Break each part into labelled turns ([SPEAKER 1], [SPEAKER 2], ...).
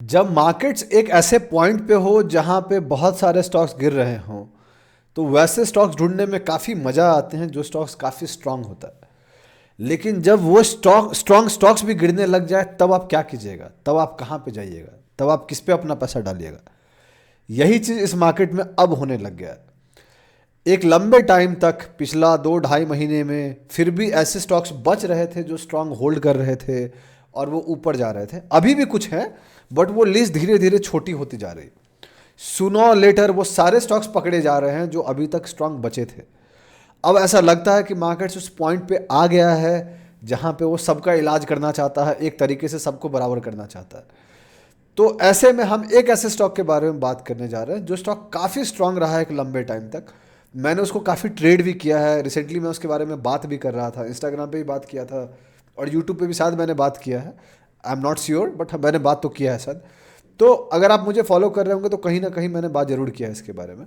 [SPEAKER 1] जब मार्केट्स एक ऐसे पॉइंट पे हो जहां पे बहुत सारे स्टॉक्स गिर रहे हों, तो वैसे स्टॉक्स ढूंढने में काफ़ी मज़ा आते हैं जो स्टॉक्स काफ़ी स्ट्रांग होता है। लेकिन जब वो स्ट्रांग स्टॉक्स भी गिरने लग जाए, तब आप क्या कीजिएगा? तब आप कहाँ पे जाइएगा? तब आप किस पे अपना पैसा डालिएगा? यही चीज़ इस मार्केट में अब होने लग गया है। एक लंबे टाइम तक पिछला 2-2.5 महीने में फिर भी ऐसे स्टॉक्स बच रहे थे जो स्ट्रांग होल्ड कर रहे थे और वो ऊपर जा रहे थे। अभी भी कुछ हैं, बट वो लिस्ट धीरे धीरे छोटी होती जा रही। सुनो लेटर वो सारे स्टॉक्स पकड़े जा रहे हैं जो अभी तक स्ट्रांग बचे थे। अब ऐसा लगता है कि मार्केट्स उस पॉइंट पे आ गया है जहां पे वो सबका इलाज करना चाहता है, एक तरीके से सबको बराबर करना चाहता है। तो ऐसे में हम एक ऐसे स्टॉक के बारे में बात करने जा रहे हैं जो स्टॉक काफ़ी स्ट्रांग रहा है एक लंबे टाइम तक। मैंने उसको काफ़ी ट्रेड भी किया है। रिसेंटली मैं उसके बारे में बात भी कर रहा था, इंस्टाग्राम पे भी बात किया था और यूट्यूब पे भी शायद मैंने बात किया है। I am not sure, but मैंने बात तो किया है शायद। तो अगर आप मुझे फॉलो कर रहे होंगे तो कहीं ना कहीं मैंने बात जरूर किया है इसके बारे में।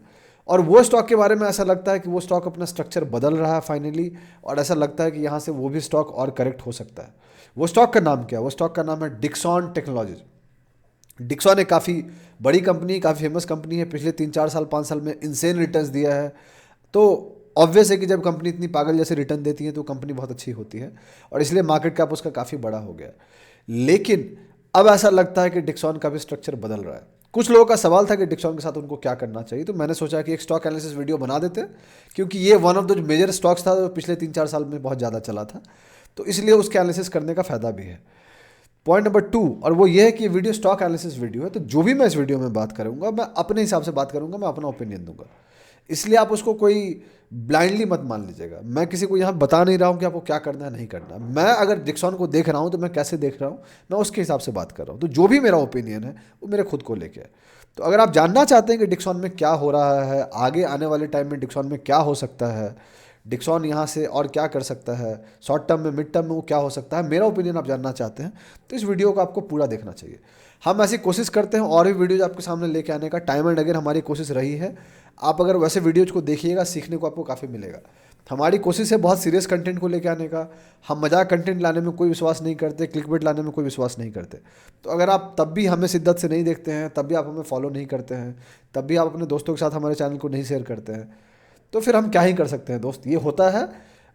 [SPEAKER 1] और वो स्टॉक के बारे में ऐसा लगता है कि वो स्टॉक अपना स्ट्रक्चर बदल रहा है फाइनली, और ऐसा लगता है कि यहाँ से वो भी स्टॉक और करेक्ट हो सकता है। वो स्टॉक का नाम क्या है? वो स्टॉक का नाम है डिक्सॉन टेक्नोलॉजीज। डिक्सॉन एक काफ़ी बड़ी कंपनी, काफ़ी फेमस कंपनी है। पिछले 3-4 साल 5 साल में इंसेन रिटर्न्स दिया है। तो ऑब्वियस है कि जब कंपनी इतनी पागल जैसे रिटर्न देती है तो कंपनी बहुत अच्छी होती है, और इसलिए मार्केट कैप उसका काफ़ी बड़ा हो गया। लेकिन अब ऐसा लगता है कि डिक्सॉन का भी स्ट्रक्चर बदल रहा है। कुछ लोगों का सवाल था कि डिक्सॉन के साथ उनको क्या करना चाहिए, तो मैंने सोचा कि एक स्टॉक एनालिसिस वीडियो बना देते हैं, क्योंकि ये one of the major stocks था जो पिछले 3-4 साल में बहुत ज़्यादा चला था। तो इसलिए उसके एनालिसिस करने का फ़ायदा भी है। पॉइंट नंबर 2, और वो ये है कि ये वीडियो स्टॉक एनालिसिस वीडियो है, तो जो भी मैं इस वीडियो में बात करूंगा मैं अपने हिसाब से बात करूंगा, मैं अपना ओपिनियन दूंगा। इसलिए आप उसको कोई ब्लाइंडली मत मान लीजिएगा। मैं किसी को यहाँ बता नहीं रहा हूँ कि आपको क्या करना है नहीं करना। मैं अगर डिक्सॉन को देख रहा हूँ तो मैं कैसे देख रहा हूँ, मैं उसके हिसाब से बात कर रहा हूँ। तो जो भी मेरा ओपिनियन है वो मेरे खुद को लेके है। तो अगर आप जानना चाहते हैं कि डिक्सॉन में क्या हो रहा है, आगे आने वाले टाइम में डिक्सॉन में क्या हो सकता है, डिक्सॉन यहाँ से और क्या कर सकता है, शॉर्ट टर्म में मिड टर्म में वो क्या हो सकता है, मेरा ओपिनियन आप जानना चाहते हैं, तो इस वीडियो को आपको पूरा देखना चाहिए। हम ऐसी कोशिश करते हैं और भी वीडियोज आपके सामने लेके आने का, टाइम एंड अगेन हमारी कोशिश रही है। आप अगर वैसे वीडियोज को देखिएगा, सीखने को आपको काफ़ी मिलेगा। हमारी कोशिश है बहुत सीरियस कंटेंट को लेके आने का। हम मजाक कंटेंट लाने में कोई विश्वास नहीं करते, क्लिकबेट लाने में कोई विश्वास नहीं करते। तो अगर आप तब भी हमें शिद्दत से नहीं देखते हैं, तब भी आप हमें फॉलो नहीं करते हैं, तब भी आप अपने दोस्तों के साथ हमारे चैनल को नहीं शेयर करते हैं, तो फिर हम क्या ही कर सकते हैं दोस्त, ये होता है।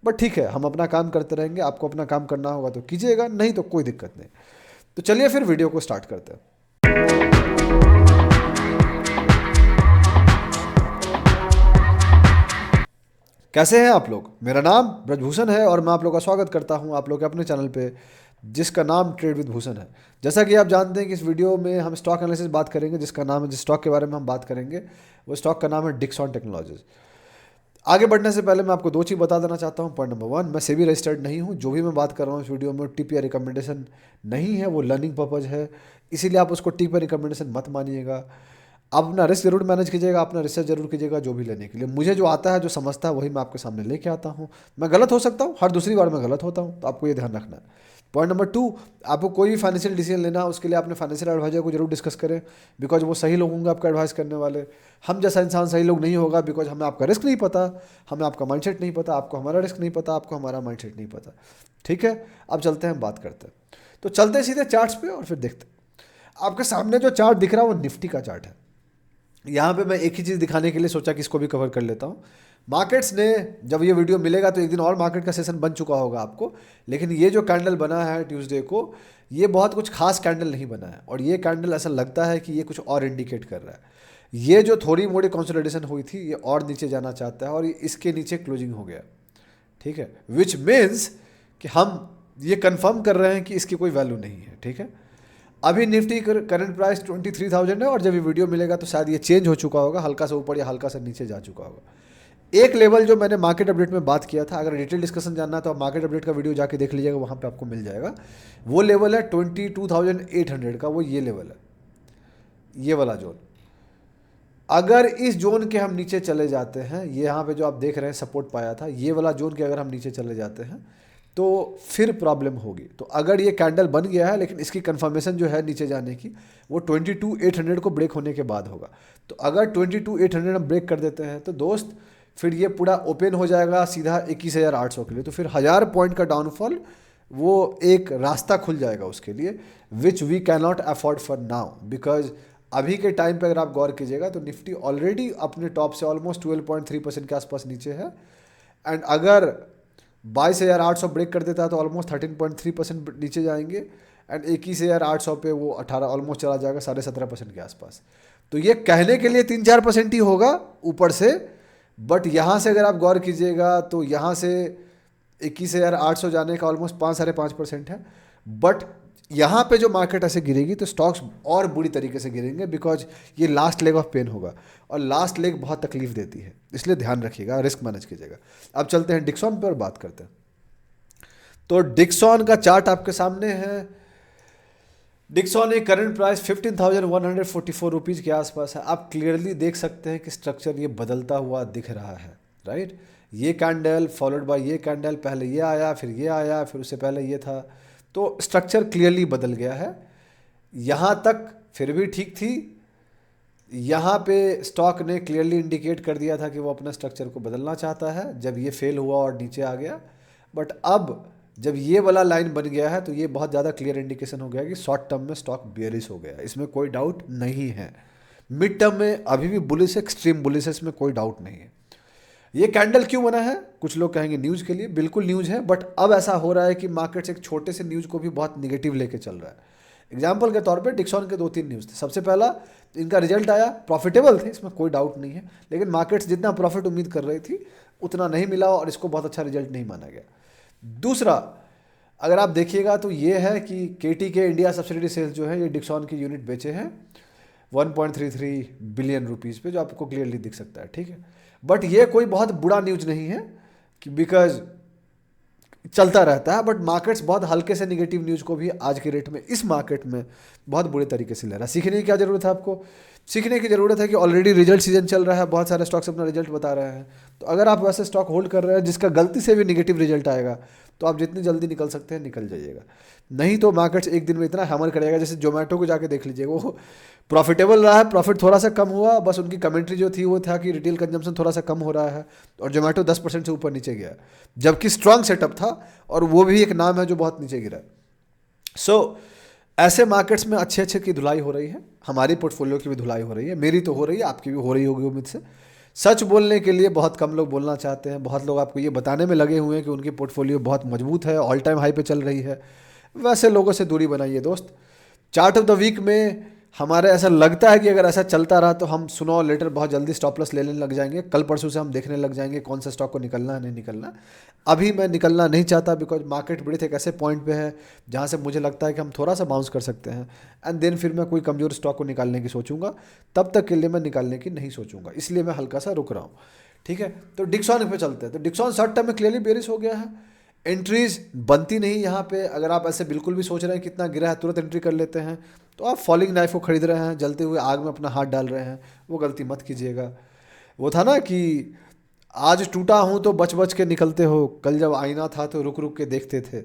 [SPEAKER 1] बट ठीक है, हम अपना काम करते रहेंगे। आपको अपना काम करना होगा तो कीजिएगा, नहीं तो कोई दिक्कत नहीं। तो चलिए फिर वीडियो को स्टार्ट करते हैं। कैसे हैं आप लोग? मेरा नाम ब्रजभूषण है और मैं आप लोग का स्वागत करता हूं आप लोग के अपने चैनल पे, जिसका नाम ट्रेड विद भूषण है। जैसा कि आप जानते हैं कि इस वीडियो में हम स्टॉक एनालिसिस बात करेंगे, जिसका नाम है, जिस स्टॉक के बारे में हम बात करेंगे वो स्टॉक का नाम है डिक्सॉन टेक्नोलॉजीज। आगे बढ़ने से पहले मैं आपको 2 चीज़ बता देना चाहता हूँ। पॉइंट नंबर 1, मैं सेबी रजिस्टर्ड नहीं हूँ। जो भी मैं बात कर रहा हूँ इस वीडियो में टिप या रिकमेंडेशन नहीं है, वो लर्निंग पर्पज़ है। इसीलिए आप उसको टिप या रिकमेंडेशन मत मानिएगा। आप अपना रिस्क जरूर मैनेज कीजिएगा, अपना रिसर्च जरूर कीजिएगा जो भी लेने के लिए। मुझे जो आता है, जो समझता है, वही मैं आपके सामने लेके आता हूँ। मैं गलत हो सकता हूँ, हर दूसरी बार मैं गलत होता हूँ, तो आपको ये ध्यान रखना है। पॉइंट नंबर 2, आपको कोई भी फाइनेंशियल डिसीजन लेना है उसके लिए अपने फाइनेंशियल एडवाइजर को जरूर डिस्कस करें, बिकॉज वो सही लोग होंगे आपका एडवाइस करने वाले। हम जैसा इंसान सही लोग नहीं होगा, बिकॉज हमें आपका रिस्क नहीं पता, हमें आपका माइंडसेट नहीं पता, आपको हमारा रिस्क नहीं पता, आपको हमारा माइंडसेट नहीं पता। ठीक है, अब चलते हैं, बात करते हैं। तो चलते हैं सीधे चार्ट्स पे और फिर देखते हैं। आपके सामने जो चार्ट दिख रहा है वो निफ्टी का चार्ट है। यहाँ पे मैं एक ही चीज़ दिखाने के लिए सोचा कि इसको भी कवर कर लेता हूँ। मार्केट्स ने, जब ये वीडियो मिलेगा तो एक दिन और मार्केट का सेशन बन चुका होगा आपको, लेकिन ये जो कैंडल बना है ट्यूसडे को, ये बहुत कुछ खास कैंडल नहीं बना है। और ये कैंडल ऐसा लगता है कि ये कुछ और इंडिकेट कर रहा है। ये जो थोड़ी मोड़ी कंसोलिडेशन हुई थी, ये और नीचे जाना चाहता है और ये इसके नीचे क्लोजिंग हो गया। ठीक है, विच मीन्स कि हम ये कंफर्म कर रहे हैं कि इसकी कोई वैल्यू नहीं है। ठीक है, अभी निफ्टी करंट प्राइस 23,000 है और जब ये वीडियो मिलेगा तो शायद ये चेंज हो चुका होगा, हल्का सा ऊपर या हल्का सा नीचे जा चुका होगा। एक लेवल जो मैंने मार्केट अपडेट में बात किया था, अगर डिटेल डिस्कशन जानना है तो आप मार्केट अपडेट का वीडियो जाके देख लीजिएगा, वहाँ पे आपको मिल जाएगा। वो लेवल है 22,800 का, वो ये लेवल है, ये वाला जोन। अगर इस जोन के हम नीचे चले जाते हैं, ये यहाँ पे जो आप देख रहे हैं सपोर्ट पाया था, ये वाला जोन के अगर हम नीचे चले जाते हैं तो फिर प्रॉब्लम होगी। तो अगर ये कैंडल बन गया है, लेकिन इसकी कंफर्मेशन जो है नीचे जाने की, वो 22,800 को ब्रेक होने के बाद होगा। तो अगर 22,800 हम ब्रेक कर देते हैं तो दोस्त फिर ये पूरा ओपन हो जाएगा सीधा 21,800 के लिए। तो फिर 1000 पॉइंट का डाउनफॉल वो एक रास्ता खुल जाएगा उसके लिए, which we can not afford for now, because अभी के टाइम पे अगर आप गौर कीजिएगा तो निफ्टी ऑलरेडी अपने टॉप से ऑलमोस्ट 12.3% के आसपास नीचे है, एंड अगर 22,800 ब्रेक कर देता है तो ऑलमोस्ट 13.3% नीचे जाएंगे, एंड 21,800 पे वो 18 ऑलमोस्ट चला जाएगा 17.5% के आसपास। तो ये कहने के लिए 3-4% ही होगा ऊपर से, बट यहाँ से अगर आप गौर कीजिएगा तो यहाँ से 21,800 जाने का ऑलमोस्ट 5-5.5% है। बट यहाँ पे जो मार्केट ऐसे गिरेगी तो स्टॉक्स और बुरी तरीके से गिरेंगे, बिकॉज ये लास्ट लेग ऑफ पेन होगा, और लास्ट लेग बहुत तकलीफ देती है, इसलिए ध्यान रखिएगा, रिस्क मैनेज कीजिएगा। अब चलते हैं डिक्सॉन पर बात करते हैं। तो डिक्सॉन का चार्ट आपके सामने है। डिक्सॉन एक करंट प्राइस 15,144 रुपीज़ के आसपास है। आप क्लियरली देख सकते हैं कि स्ट्रक्चर ये बदलता हुआ दिख रहा है, राइट। ये कैंडल फॉलोड बाय ये कैंडल, पहले ये आया, फिर ये आया, फिर उससे पहले ये था, तो स्ट्रक्चर क्लियरली बदल गया है। यहाँ तक फिर भी ठीक थी, यहाँ पे स्टॉक ने क्लियरली इंडिकेट कर दिया था कि वो अपना स्ट्रक्चर को बदलना चाहता है, जब ये फेल हुआ और नीचे आ गया। बट अब जब ये वाला लाइन बन गया है तो ये बहुत ज़्यादा क्लियर इंडिकेशन हो गया कि शॉर्ट टर्म में स्टॉक बेयरिश हो गया, इसमें कोई डाउट नहीं है। मिड टर्म में अभी भी बुलिश है, एक्सट्रीम बुलिश है, इसमें कोई डाउट नहीं है। ये कैंडल क्यों बना है? कुछ लोग कहेंगे न्यूज़ के लिए, बिल्कुल न्यूज़ है, बट अब ऐसा हो रहा है कि मार्केट्स एक छोटे से न्यूज़ को भी बहुत निगेटिव लेके चल रहा है। एग्जाम्पल के तौर पे डिक्सॉन के 2-3 न्यूज़ थे। सबसे पहला, इनका रिजल्ट आया, प्रॉफिटेबल थे, इसमें कोई डाउट नहीं है, लेकिन मार्केट्स जितना प्रॉफिट उम्मीद कर रही थी उतना नहीं मिला और इसको बहुत अच्छा रिजल्ट नहीं माना गया। दूसरा, अगर आप देखिएगा तो ये है कि केटी के इंडिया सब्सिडी सेल्स जो है, ये डिक्सॉन की यूनिट बेचे हैं 1.33 बिलियन रुपीज़ पे, जो आपको क्लियरली दिख सकता है, ठीक है। बट ये कोई बहुत बुरा न्यूज़ नहीं है कि बिकॉज चलता रहता है, बट मार्केट्स बहुत हल्के से निगेटिव न्यूज़ को भी आज के रेट में, इस मार्केट में बहुत बुरे तरीके से ले रहा है। सीखने की क्या ज़रूरत है आपको? सीखने की ज़रूरत है कि ऑलरेडी रिजल्ट सीजन चल रहा है, बहुत सारे स्टॉक्स अपना रिजल्ट बता रहे हैं, तो अगर आप वैसे स्टॉक होल्ड कर रहे हैं जिसका गलती से भी निगेटिव रिजल्ट आएगा तो आप जितनी जल्दी निकल सकते हैं निकल जाइएगा, नहीं तो मार्केट्स एक दिन में इतना हैमर करेगा। जैसे जोमेटो को जाके देख लीजिएगा, वो प्रॉफिटेबल रहा है, प्रॉफिट थोड़ा सा कम हुआ, बस उनकी कमेंट्री जो थी वो था कि रिटेल कंजम्पशन थोड़ा सा कम हो रहा है, और जोमेटो 10% से ऊपर नीचे गया, जबकि स्ट्रांग सेटअप था और वो भी एक नाम है जो बहुत नीचे गिरा। सो ऐसे मार्केट्स में अच्छे अच्छे की धुलाई हो रही है, हमारी पोर्टफोलियो की भी धुलाई हो रही है, मेरी तो हो रही है, आपकी भी हो रही होगी उम्मीद से। सच बोलने के लिए बहुत कम लोग बोलना चाहते हैं, बहुत लोग आपको ये बताने में लगे हुए हैं कि उनकी पोर्टफोलियो बहुत मजबूत है, ऑल टाइम हाई पे चल रही है। वैसे लोगों से दूरी बनाइए दोस्त। चार्ट ऑफ द वीक में हमारे ऐसा लगता है कि अगर ऐसा चलता रहा तो हम सुनो और लेटर बहुत जल्दी स्टॉप लॉस लेने लग जाएंगे, कल परसों से हम देखने लग जाएंगे कौन सा स्टॉक को निकलना है नहीं निकलना। अभी मैं निकलना नहीं चाहता, बिकॉज मार्केट ब्रीथ एक ऐसे पॉइंट पे है जहाँ से मुझे लगता है कि हम थोड़ा सा बाउंस कर सकते हैं, एंड देन फिर मैं कोई कमजोर स्टॉक को निकालने की सोचूंगा, तब तक के लिए मैं निकालने की नहीं सोचूंगा, इसलिए मैं हल्का सा रुक रहा हूँ, ठीक है। तो डिक्सॉन पे चलते हैं। तो डिक्सॉन शॉर्ट टर्म में क्लियरली बेरिश हो गया है, एंट्रीज बनती नहीं यहाँ पे। अगर आप ऐसे बिल्कुल भी सोच रहे हैं कितना गिरा है तुरंत एंट्री कर लेते हैं, तो आप फॉलिंग नाइफ को खरीद रहे हैं, जलते हुए आग में अपना हाथ डाल रहे हैं, वो गलती मत कीजिएगा। वो था ना कि आज टूटा हूँ तो बच बच के निकलते हो, कल जब आईना था तो रुक रुक के देखते थे।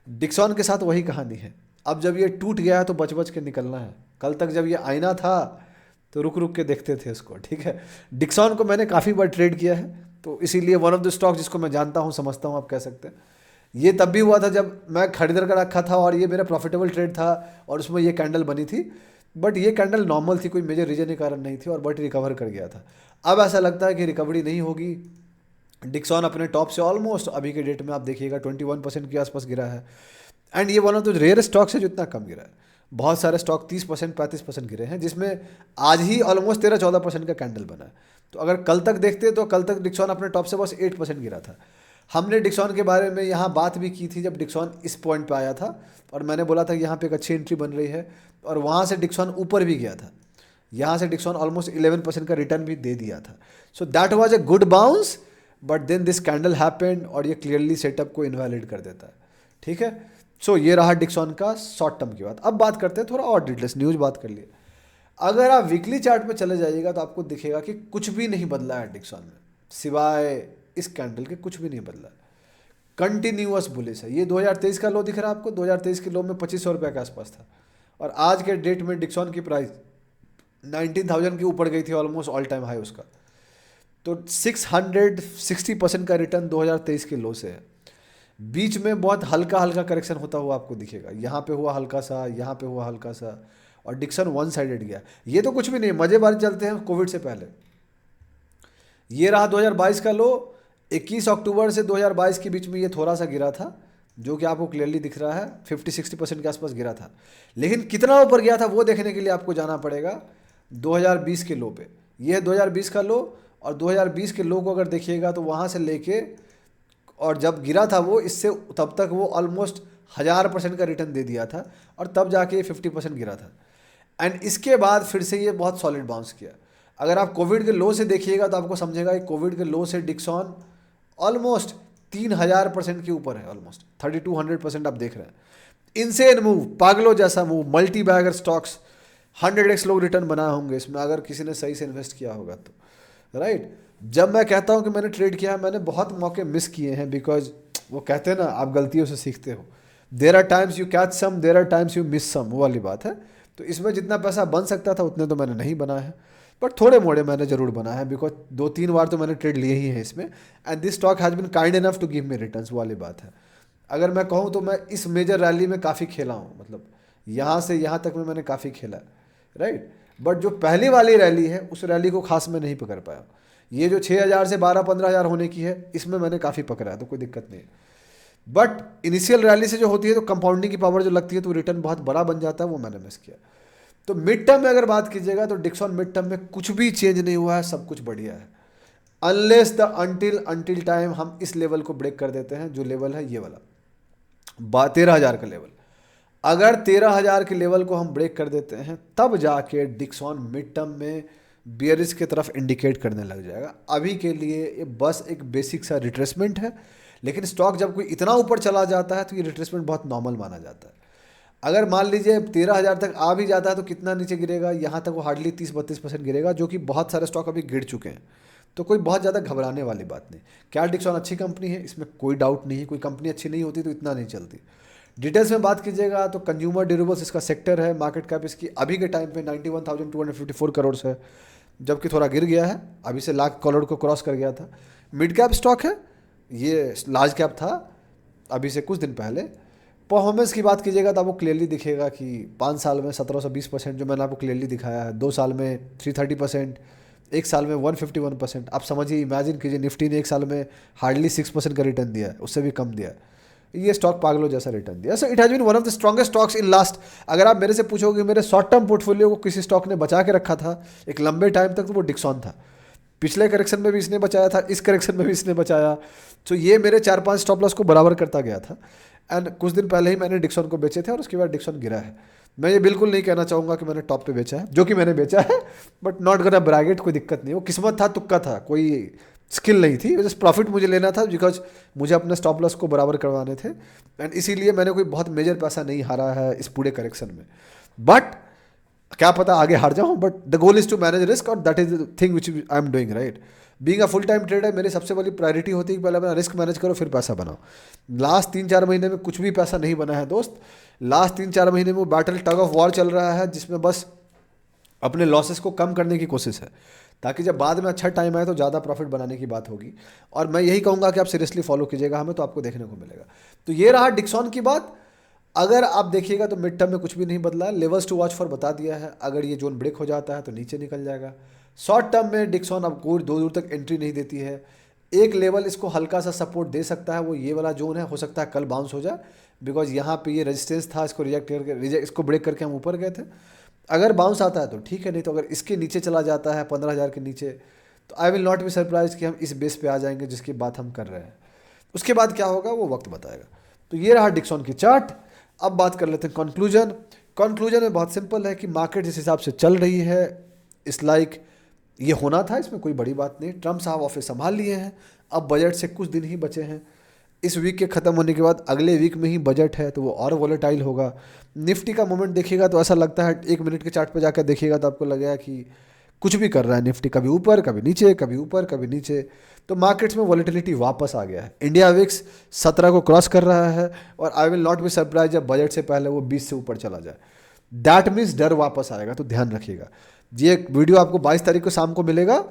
[SPEAKER 1] डिक्सॉन के साथ वही कहानी है, अब जब ये टूट गया है तो बच बच के निकलना है, कल तक जब ये आईना था तो रुक रुक के देखते थे इसको, ठीक है। डिक्सॉन को मैंने काफ़ी बार ट्रेड किया है, तो इसीलिए वन ऑफ द स्टॉक जिसको मैं जानता हूँ, समझता हूँ, आप कह सकते हैं। ये तब भी हुआ था जब मैं खरीद कर रखा था और ये मेरा प्रॉफिटेबल ट्रेड था और उसमें ये कैंडल बनी थी, बट ये कैंडल नॉर्मल थी, कोई मेजर रीजन के कारण नहीं थी, और बट रिकवर कर गया था। अब ऐसा लगता है कि रिकवरी नहीं होगी। डिक्सॉन अपने टॉप से ऑलमोस्ट अभी के डेट में आप देखिएगा 21% के आसपास गिरा है, एंड ये one of the rare stocks है जो इतना कम गिरा है। बहुत सारे स्टॉक 30% 35% गिरे हैं, जिसमें आज ही ऑलमोस्ट 13-14% का कैंडल बना है। तो अगर कल तक देखते तो कल तक डिक्सॉन अपने टॉप से बस 8% गिरा था। हमने डिक्सॉन के बारे में यहाँ बात भी की थी जब डिक्सॉन इस पॉइंट पे आया था, और मैंने बोला था कि यहाँ पे एक अच्छी एंट्री बन रही है, और वहाँ से डिक्सॉन ऊपर भी गया था, यहाँ से डिक्सॉन ऑलमोस्ट 11% का रिटर्न भी दे दिया था। So that was a good bounce, but then this candle happened और ये क्लियरली सेटअप को इनवैलिड कर देता है, ठीक है। सो ये रहा डिक्सॉन का शॉर्ट टर्म की बात। अब बात करते हैं थोड़ा और डिटेल्स, न्यूज़ बात कर लिए। अगर आप वीकली चार्ट पे चले जाइएगा तो आपको दिखेगा कि कुछ भी नहीं बदला है डिक्सॉन में, सिवाय इस कैंडल के कुछ भी नहीं बदला। कंटिन्यूअस बुलिश है। ये 2023 का लो दिख रहा है आपको, 2023 के लो में 2500 रुपये के आसपास था, और आज के डेट में डिक्सॉन की प्राइस 19,000 के ऊपर गई थी, ऑलमोस्ट ऑल टाइम हाई उसका। तो 660% का रिटर्न 2023 के लो से है। बीच में बहुत हल्का हल्का करेक्शन होता हुआ आपको दिखेगा, यहाँ पे हुआ हल्का सा, यहाँ पे हुआ हल्का सा, और डिक्सन वन साइडेड गया। ये तो कुछ भी नहीं, मजे बार चलते हैं कोविड से पहले। ये रहा 2022 का लो, 21 अक्टूबर से 2022 के बीच में ये थोड़ा सा गिरा था, जो कि आपको क्लियरली दिख रहा है, 50-60% के आसपास गिरा था। लेकिन कितना ऊपर गया था वो देखने के लिए आपको जाना पड़ेगा 2020 के लो पे। ये है 2020 का लो, और 2020 के लो को अगर देखिएगा तो वहाँ से लेके और जब गिरा था वो, इससे तब तक वो ऑलमोस्ट 1000% का रिटर्न दे दिया था, और तब जाके ये 50% गिरा था। एंड इसके बाद फिर से ये बहुत सॉलिड बाउंस किया। अगर आप कोविड के लो से देखिएगा तो आपको समझेगा कि कोविड के लो से डिक्सॉन ऑलमोस्ट 3000% के ऊपर है, ऑलमोस्ट 3200% आप देख रहे हैं। इनसेन मूव, पागलों जैसा move, multi bagger stocks, 100x लोग रिटर्न बनाए होंगे इसमें अगर किसी ने सही से इन्वेस्ट किया होगा तो, राइट। जब मैं कहता हूँ कि मैंने ट्रेड किया है, मैंने बहुत मौके मिस किए हैं, बिकॉज वो कहते हैं ना, आप गलतियों से सीखते हो। There are times you catch some, there are times you miss some, वो वाली बात है। तो इसमें जितना पैसा बन सकता था उतने तो मैंने नहीं बनाया है, बट थोड़े मोड़े मैंने जरूर बनाया है, बिकॉज 2-3 बार तो मैंने ट्रेड लिए ही हैं इसमें, and this stock has been kind enough to give me returns, वाली बात है। अगर मैं कहूँ तो मैं इस मेजर रैली में काफ़ी खेला हूँ, मतलब यहाँ से यहाँ तक में मैंने काफ़ी खेला, राइट। बट जो पहली वाली रैली है उस रैली को खास में नहीं पकड़ पाया। ये जो 6000 से 12-15 हज़ार होने की है, इसमें मैंने काफ़ी पकड़ा है, तो कोई दिक्कत नहीं है। बट इनिशियल रैली से जो होती है तो कंपाउंडिंग की पावर जो लगती है तो रिटर्न बहुत बड़ा बन जाता है, वो मैंने मिस किया। तो मिड टर्म में अगर बात कीजिएगा तो डिक्सॉन मिड टर्म में कुछ भी चेंज नहीं हुआ है, सब कुछ बढ़िया है, अनलेस द अंटिल टाइम हम इस लेवल को ब्रेक कर देते हैं, जो लेवल है ये वाला 13,000 का लेवल। अगर 13,000 के लेवल को हम ब्रेक कर देते हैं तब जाके डिक्सॉन मिड टर्म में बियरिश की तरफ इंडिकेट करने लग जाएगा। अभी के लिए ये बस एक बेसिक सा रिट्रेसमेंट है, लेकिन स्टॉक जब कोई इतना ऊपर चला जाता है तो ये रिट्रेसमेंट बहुत नॉर्मल माना जाता है। अगर मान लीजिए 13,000 तक आ भी जाता है तो कितना नीचे गिरेगा, यहाँ तक वो हार्डली 30-32% गिरेगा, जो कि बहुत सारे स्टॉक अभी गिर चुके हैं। तो कोई बहुत ज़्यादा घबराने वाली बात नहीं। क्या डिक्सॉन अच्छी कंपनी है, इसमें कोई डाउट नहीं है। कोई कंपनी अच्छी नहीं होती तो इतना नहीं चलती। डिटेल्स में बात कीजिएगा तो कंज्यूमर ड्यूरेबल्स इसका सेक्टर है, मार्केट कैप इसकी अभी के टाइम पे 91,254 करोड़ है, जबकि थोड़ा गिर गया है, अभी से लाख करोड़ को क्रॉस कर गया था। मिड कैप स्टॉक है, ये लार्ज कैप था अभी से कुछ दिन पहले। परफॉर्मेंस की बात कीजिएगा तो आपको क्लियरली दिखेगा कि 5 साल में 1720% जो मैंने आपको क्लियरली दिखाया है, 2 साल में 330%, 1 साल में 151%। आप समझिए, इमेजिन कीजिए, निफ्टी ने 1 साल में हार्डली 6% का रिटर्न दिया है, उससे भी कम दिया है। ये स्टॉक पागलों जैसा रिटर्न दिया। So it has been one of the strongest stocks in last. अगर आप मेरे से पूछोगे मेरे शॉर्ट टर्म पोर्टफोलियो को किसी स्टॉक ने बचा के रखा था एक लंबे टाइम तक, तो वो डिक्सॉन था। पिछले करेक्शन में भी इसने बचाया था, इस करेक्शन में भी इसने बचाया। तो ये मेरे 4-5 स्टॉप लॉस को बराबर करता गया था। एंड कुछ दिन पहले ही मैंने डिक्सॉन को बेचे थे और उसके बाद डिक्सॉन गिरा है। मैं ये बिल्कुल नहीं कहना चाहूँगा कि मैंने टॉप पे बेचा है, जो कि मैंने बेचा है, बट नॉट गोना ब्रैगेट, कोई दिक्कत नहीं। वो किस्मत था, तुक्का था, कोई स्किल नहीं थी। जस्ट प्रॉफिट मुझे लेना था, बिकॉज मुझे अपने स्टॉप लॉस को बराबर करवाने थे, एंड इसीलिए मैंने कोई बहुत मेजर पैसा नहीं हारा है इस पूरे करेक्शन में। बट क्या पता आगे हार जाऊँ, but the goal is to manage risk, और that is the thing which I am doing, right. Being a full time trader मेरी सबसे बड़ी प्रायोरिटी होती है कि पहले अपना रिस्क मैनेज करो फिर पैसा बनाओ। लास्ट 3-4 महीने में कुछ भी पैसा नहीं बना है दोस्त। लास्ट 3-4 महीने में वो बैटल टग ऑफ वॉर चल रहा है, जिसमें बस अपने लॉसेस को कम करने की कोशिश है, ताकि जब बाद में अच्छा टाइम आए तो ज़्यादा प्रॉफिट बनाने की बात होगी। और मैं यही कहूँगा कि आप सीरियसली फॉलो कीजिएगा हमें, तो आपको देखने को मिलेगा। तो ये रहा डिक्सॉन की बात। अगर आप देखिएगा तो मिड टर्म में कुछ भी नहीं बदला। लेवल्स टू वॉच फॉर बता दिया है, अगर ये जोन ब्रेक हो जाता है तो नीचे निकल जाएगा। शॉर्ट टर्म में डिक्सॉन अब कोई दूर तक एंट्री नहीं देती है। एक लेवल इसको हल्का सा सपोर्ट दे सकता है, वो ये वाला जोन है। हो सकता है कल बाउंस हो जाए, बिकॉज यहाँ पे ये रेजिस्टेंस था, इसको इसको ब्रेक करके हम ऊपर गए थे। अगर बाउंस आता है तो ठीक है, नहीं तो अगर इसके नीचे चला जाता है 15,000 के नीचे, तो I will not be surprise कि हम इस बेस पे आ जाएंगे जिसकी बात हम कर रहे हैं। उसके बाद क्या होगा वो वक्त बताएगा। तो ये रहा डिक्सॉन की चार्ट। अब बात कर लेते हैं कंक्लूजन। कंक्लूजन में बहुत सिंपल है कि मार्केट जिस हिसाब से चल रही है, इस लाइक ये होना था, इसमें कोई बड़ी बात नहीं। ट्रम्प साहब ऑफिस संभाल लिए हैं, अब बजट से कुछ दिन ही बचे हैं। इस वीक के ख़त्म होने के बाद अगले वीक में ही बजट है, तो वो और वॉलेटाइल होगा। निफ्टी का मोमेंट देखिएगा तो ऐसा लगता है, 1 मिनट के चार्ट पे जाकर देखिएगा तो आपको लगेगा कि कुछ भी कर रहा है निफ्टी, कभी ऊपर कभी नीचे, कभी ऊपर कभी नीचे। तो मार्केट्स में वॉलेटिलिटी वापस आ गया है। इंडिया विक्स 17 को क्रॉस कर रहा है, और I will not be surprise जब बजट से पहले वो 20 से ऊपर चला जाए। दैट मीन्स डर वापस आएगा, तो ध्यान रखिएगा। ये वीडियो आपको 22 तारीख को शाम को मिलेगा,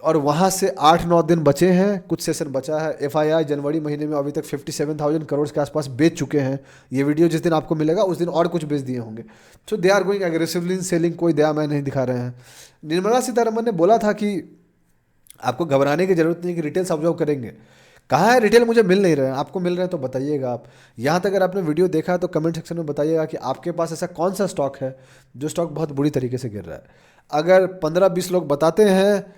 [SPEAKER 1] और वहाँ से 8-9 दिन बचे हैं, कुछ सेशन बचा है। एफआईआई जनवरी महीने में अभी तक 57,000 करोड़ के आसपास बेच चुके हैं। ये वीडियो जिस दिन आपको मिलेगा उस दिन और कुछ बेच दिए होंगे। So they are going aggressively in selling, कोई दया मैं नहीं दिखा रहे हैं। निर्मला सीतारमन ने बोला था कि आपको घबराने की जरूरत नहीं कि रिटेल ऑब्जर्व करेंगे। कहाँ है रिटेल, मुझे मिल नहीं रहे हैं। आपको मिल रहे हैं तो बताइएगा। आप यहाँ तक अगर आपने वीडियो देखा है तो कमेंट सेक्शन में बताइएगा कि आपके पास ऐसा कौन सा स्टॉक है जो स्टॉक बहुत बुरी तरीके से गिर रहा है। अगर 15-20 लोग बताते हैं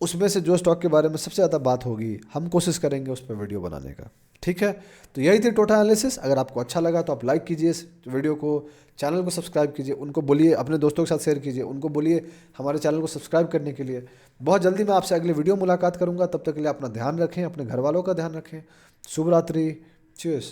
[SPEAKER 1] उसमें से जो स्टॉक के बारे में सबसे ज़्यादा बात होगी, हम कोशिश करेंगे उस पर वीडियो बनाने का। ठीक है, तो यही थी टोटल एनालिसिस। अगर आपको अच्छा लगा तो आप लाइक कीजिए इस वीडियो को, चैनल को सब्सक्राइब कीजिए, उनको बोलिए अपने दोस्तों के साथ शेयर कीजिए, उनको बोलिए हमारे चैनल को सब्सक्राइब करने के लिए। बहुत जल्दी मैं आपसे अगली वीडियो मुलाकात करूंगा, तब तक के लिए अपना ध्यान रखें, अपने घर वालों का ध्यान रखें। शुभ रात्रि, चीयर्स।